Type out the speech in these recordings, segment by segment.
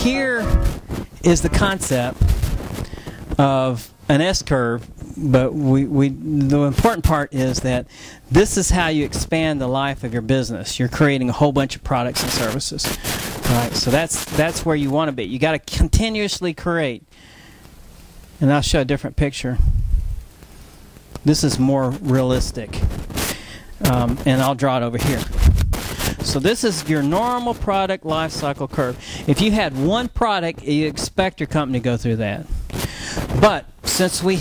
here is the concept of an S-curve, but the important part is that this is how you expand the life of your business. You're creating a whole bunch of products and services. All right, so that's where you want to be. You got to continuously create. And I'll show a different picture. This is more realistic, and I'll draw it over here. So this is your normal product life cycle curve. If you had one product, you expect your company to go through that. But since we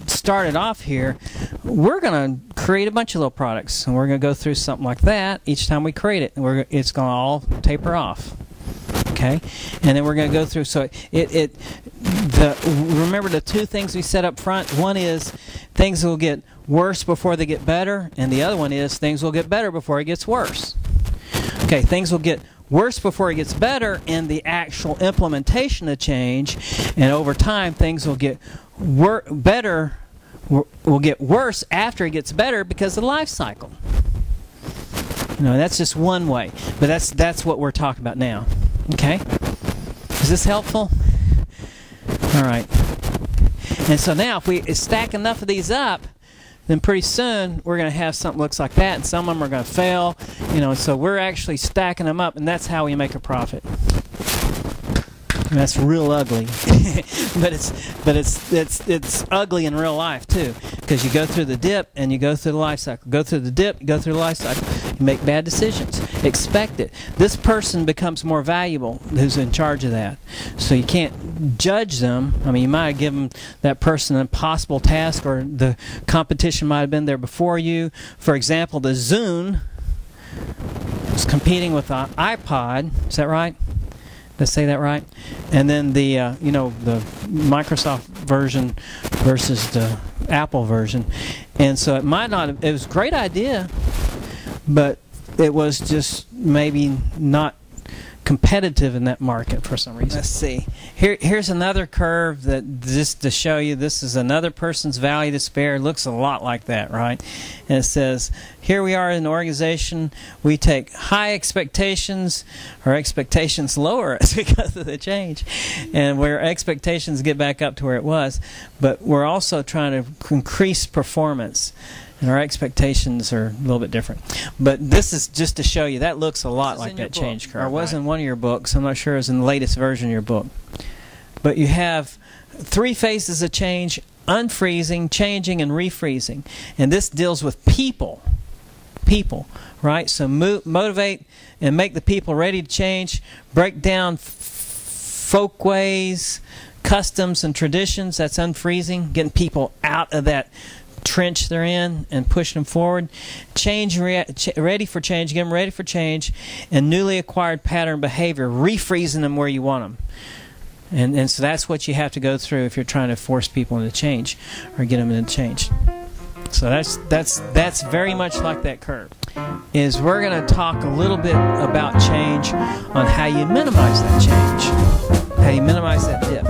started off here, we're going to create a bunch of little products, and we're going to go through something like that each time we create it. And it's going to all taper off. Okay, and then we're going to go through. So remember the two things we said up front. One is things will get worse before they get better, and the other one is things will get better before it gets worse. Okay, things will get worse before it gets better in the actual implementation of change, and over time things will get better. Will get worse after it gets better because of the life cycle. No, that's just one way, but that's what we're talking about now. Okay? Is this helpful? All right. And so now if we stack enough of these up, then pretty soon we're going to have something that looks like that, and some of them are going to fail. So we're actually stacking them up, and that's how we make a profit. And that's real ugly, but it's ugly in real life too, because you go through the dip and you go through the life cycle. Go through the dip, you go through the life cycle. You make bad decisions. Expect it. This person becomes more valuable who's in charge of that. So you can't judge them. I mean, you might have given that person an impossible task, or the competition might have been there before you. For example, the Zune was competing with the iPod. Is that right? Did I say that right? And then the the Microsoft version versus the Apple version, and so it might not have, it was a great idea, but it was just maybe not competitive in that market for some reason. Let's see. Here's another curve that just to show you this is another person's value to spare. It looks a lot like that, right? And it says, here we are in an organization. We take high expectations, our expectations lower us because of the change, and where expectations get back up to where it was. But we're also trying to increase performance, and our expectations are a little bit different. But this is just to show you that looks a lot like that change curve. Or was in one of your books. I'm not sure it was in the latest version of your book. But you have 3 phases of change: unfreezing, changing, and refreezing. And this deals with people. People, right? So motivate and make the people ready to change. Break down folkways, customs, and traditions. That's unfreezing. Getting people out of that trench they're in and pushing them forward. Change, ready for change, get them ready for change, and newly acquired pattern behavior, refreezing them where you want them. And so that's what you have to go through if you're trying to force people into change or get them into change. So that's very much like that curve. Is we're going to talk a little bit about change on how you minimize that change, how you minimize that dip.